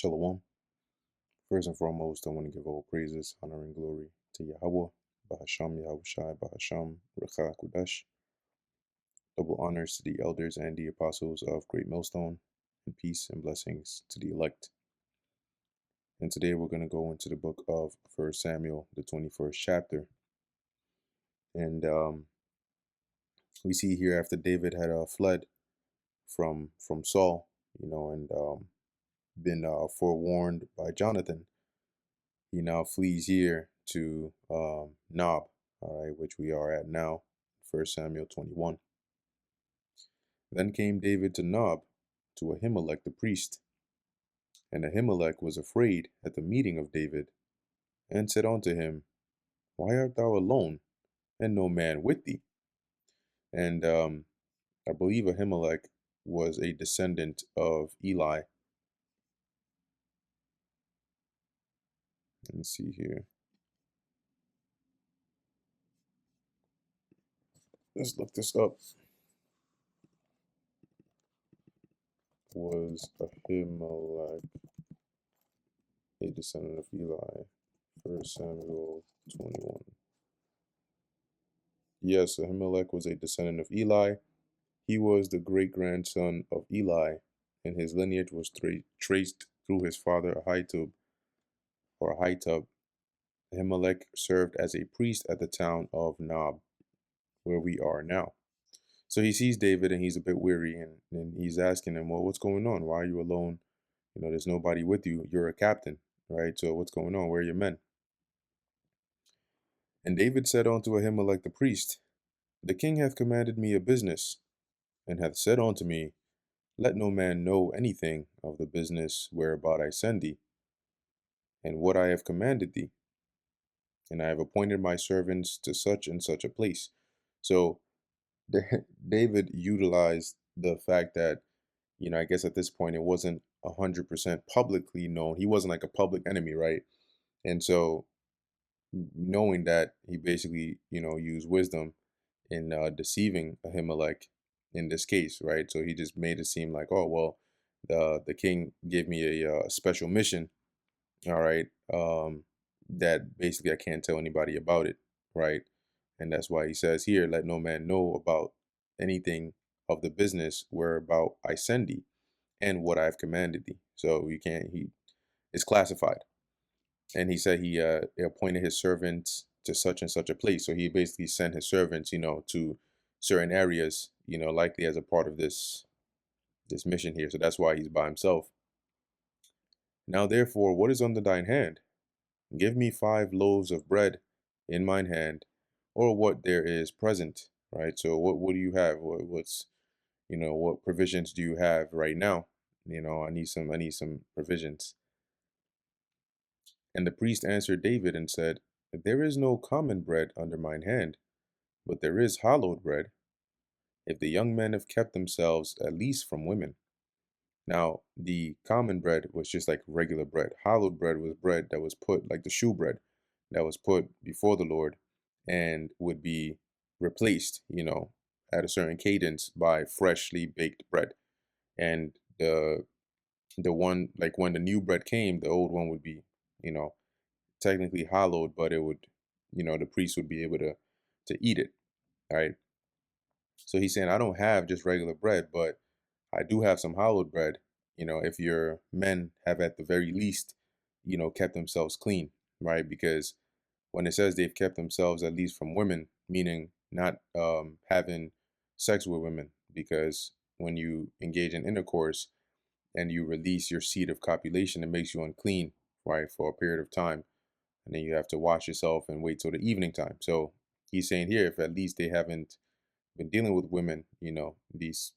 Shalom. First and foremost, I want to give all praises, honor, and glory to Yahweh, Bahasham Yahushai, Bahasham Recha Kudash. Double honors to the elders and the apostles of Great Millstone, and peace and blessings to the elect. And today we're going to go into the book of 1 Samuel, the 21st chapter. And we see here after David had fled from Saul, and been forewarned by Jonathan, he now flees here to Nob, all right, which we are at now, 1 Samuel 21. Then came David to Nob, to Ahimelech the priest. And Ahimelech was afraid at the meeting of David, and said unto him, Why art thou alone, and no man with thee? And I believe Ahimelech was a descendant of Eli. Let me see here. Let's look this up. Was Ahimelech a descendant of Eli? 1 Samuel 21. Yes, Ahimelech was a descendant of Eli. He was the great-grandson of Eli, and his lineage was traced through his father Ahitub, or Ahitub. Ahimelech served as a priest at the town of Nob, where we are now. So he sees David and he's a bit weary, and he's asking him, well, what's going on? Why are you alone? There's nobody with you. You're a captain, right? So what's going on? Where are your men? And David said unto Ahimelech the priest, The king hath commanded me a business, and hath said unto me, Let no man know anything of the business whereabout I send thee, and what I have commanded thee. And I have appointed my servants to such and such a place. So David utilized the fact that, I guess at this point it wasn't 100% publicly known. He wasn't like a public enemy, right? And so knowing that, he basically, used wisdom in deceiving Ahimelech in this case, right? So he just made it seem like, oh, well, the king gave me a special mission, all right, that basically I can't tell anybody about it, right? And that's why he says here, let no man know about anything of the business whereabout I send thee and what I've commanded thee. So you can't, it's classified. And he said he appointed his servants to such and such a place. So he basically sent his servants, to certain areas, likely as a part of this mission here. So that's why he's by himself. Now therefore, what is under thine hand? Give me 5 loaves of bread in mine hand, or what there is present, right? So what do you have? What's what provisions do you have right now? I need some provisions. And the priest answered David and said, There is no common bread under mine hand, but there is hallowed bread, if the young men have kept themselves at least from women. Now, the common bread was just like regular bread. Hallowed bread was bread that was put, like the shoe bread, that was put before the Lord and would be replaced, at a certain cadence by freshly baked bread. And the one, like when the new bread came, the old one would be, you know, technically hallowed, but it would, the priest would be able to eat it, right? So he's saying, I don't have just regular bread, but I do have some hallowed bread. If your men have at the very least, kept themselves clean, right? Because when it says they've kept themselves at least from women, meaning not having sex with women, because when you engage in intercourse and you release your seed of copulation, it makes you unclean, right, for a period of time. And then you have to wash yourself and wait till the evening time. So he's saying here, if at least they haven't been dealing with women, these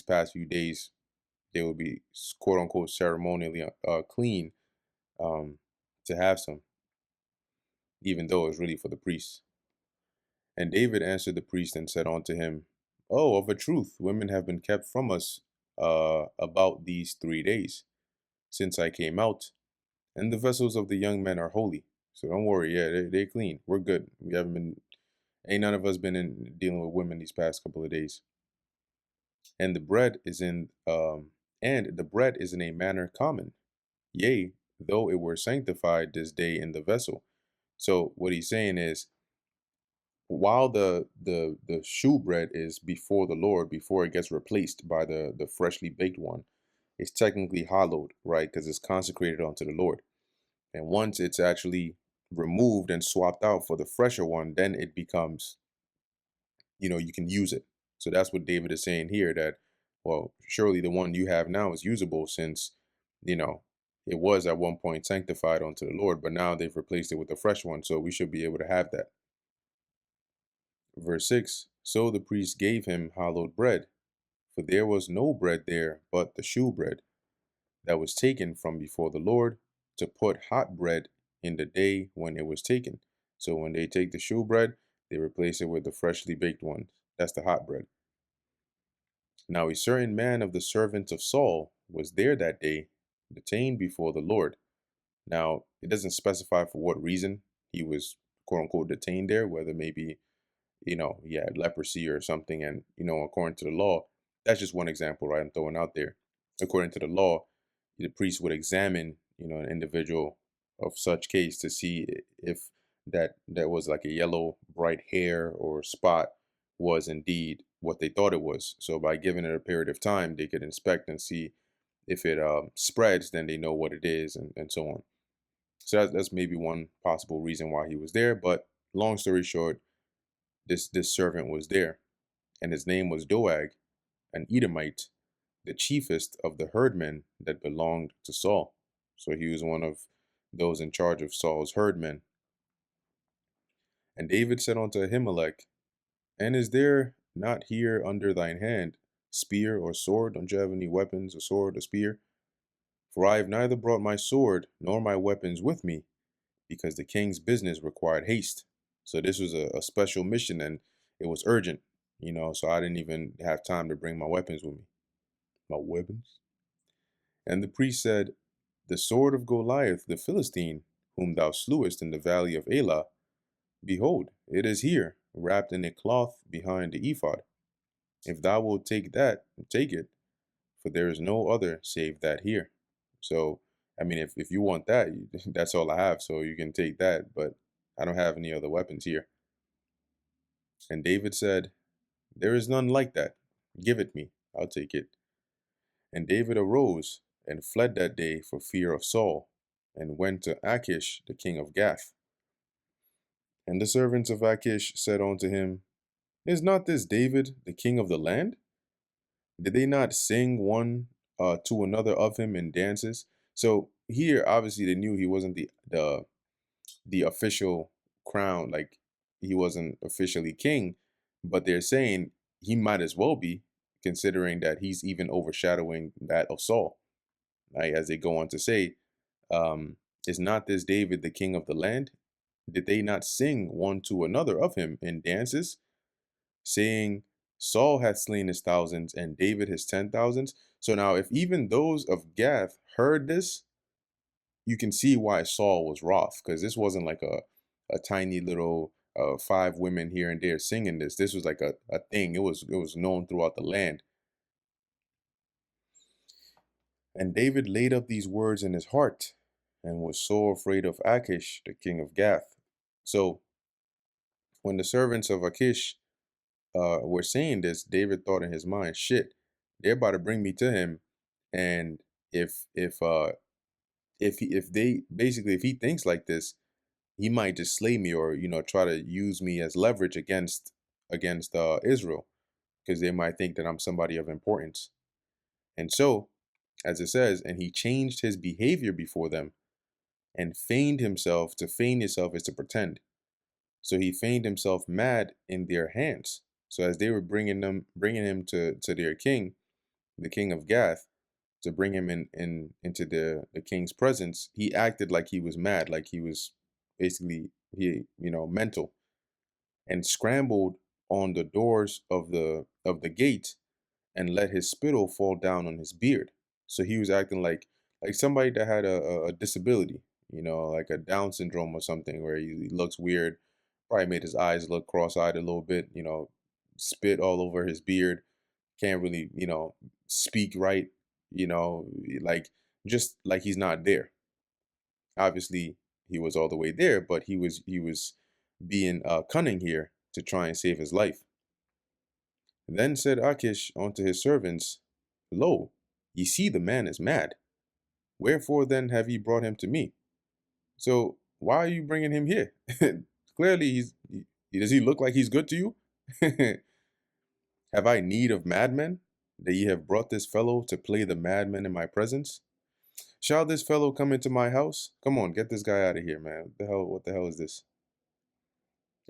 past few days, they will be quote unquote ceremonially clean, um, to have some, even though it's really for the priests. And David answered the priest and said unto him, Oh, of a truth, women have been kept from us about these 3 days since I came out, and the vessels of the young men are holy. So don't worry, yeah, they're clean. We're good. We haven't been, ain't none of us been in dealing with women these past couple of days. And the bread is in a manner common. yea, though it were sanctified this day in the vessel. So what he's saying is, while the shewbread is before the Lord, before it gets replaced by the freshly baked one, it's technically hallowed, right? Because it's consecrated unto the Lord. And once it's actually removed and swapped out for the fresher one, then it becomes, you can use it. So that's what David is saying here, that, well, surely the one you have now is usable, since, you know, it was at one point sanctified unto the Lord, but now they've replaced it with a fresh one. So we should be able to have that. Verse 6, so the priest gave him hallowed bread, for there was no bread there but the shewbread that was taken from before the Lord, to put hot bread in the day when it was taken. So when they take the shewbread, they replace it with the freshly baked one. That's the hot bread. Now a certain man of the servants of Saul was there that day, detained before the Lord. Now it doesn't specify for what reason he was quote unquote detained there, whether maybe, he had leprosy or something. And, according to the law, that's just one example, right? I'm throwing out there. According to the law, the priest would examine, an individual of such case to see if that was like a yellow, bright hair or spot was indeed what they thought it was. So by giving it a period of time, they could inspect and see if it spreads, then they know what it is, and so on. So that's maybe one possible reason why he was there. But long story short, this servant was there, and his name was Doeg, an Edomite, the chiefest of the herdmen that belonged to Saul. So he was one of those in charge of Saul's herdmen. And David said unto Ahimelech, and is there not here under thine hand spear or sword? Don't you have any weapons, a sword, a spear? For I have neither brought my sword nor my weapons with me, because the king's business required haste. So this was a special mission, and it was urgent, so I didn't even have time to bring my weapons with me. My weapons? And the priest said, the sword of Goliath the Philistine, whom thou slewest in the valley of Elah, behold, it is here, wrapped in a cloth behind the ephod. If thou wilt take that, take it, for there is no other save that here. So, I mean, if you want that, that's all I have, so you can take that, but I don't have any other weapons here. And David said, there is none like that. Give it me, I'll take it. And David arose and fled that day for fear of Saul, and went to Achish the king of Gath. And the servants of Achish said unto him, is not this David the king of the land? Did they not sing one to another of him in dances? So here, obviously, they knew he wasn't the official crown, like he wasn't officially king, but they're saying he might as well be, considering that he's even overshadowing that of Saul. Right, as they go on to say, um, is not this David the king of the land? Did they not sing one to another of him in dances, saying, Saul hath slain his thousands and David his 10,000s? So now, if even those of Gath heard this, you can see why Saul was wroth, because this wasn't like a tiny little 5 women here and there singing this. This was like a thing. It was known throughout the land. And David laid up these words in his heart, and was so afraid of Achish, the king of Gath. So when the servants of Achish were saying this, David thought in his mind, shit, they're about to bring me to him. And if he thinks like this, he might just slay me, or try to use me as leverage against Israel, because they might think that I'm somebody of importance. And so, as it says, and he changed his behavior before them, and feigned himself. To feign yourself is to pretend. So he feigned himself mad in their hands. So as they were bringing him to their king, the king of Gath, to bring him into the king's presence, he acted like he was mad, like he was basically mental, and scrambled on the doors of the gate, and let his spittle fall down on his beard. So he was acting like somebody that had a disability, like a Down syndrome or something, where he looks weird. Probably made his eyes look cross-eyed a little bit, spit all over his beard, can't really, speak right, like just like he's not there. Obviously, he was all the way there, but he was being cunning here to try and save his life. Then said Achish unto his servants, Lo, ye see the man is mad. Wherefore then have ye brought him to me? So why are you bringing him here? Clearly, does he look like he's good to you? Have I need of madmen, that ye have brought this fellow to play the madman in my presence? Shall this fellow come into my house? Come on, get this guy out of here, man. What the hell is this?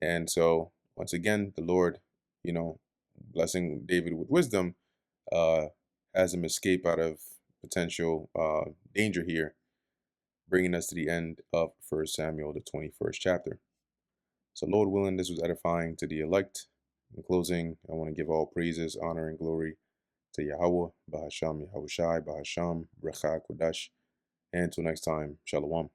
And so once again, the Lord, you know, blessing David with wisdom, uh, has him escape out of potential danger here, bringing us to the end of 1 Samuel, the 21st chapter. So, Lord willing, this was edifying to the elect. In closing, I want to give all praises, honor, and glory to Yahweh, Bahasham Yahushai, Bahasham, Brecha Kodash. And until next time, Shalom.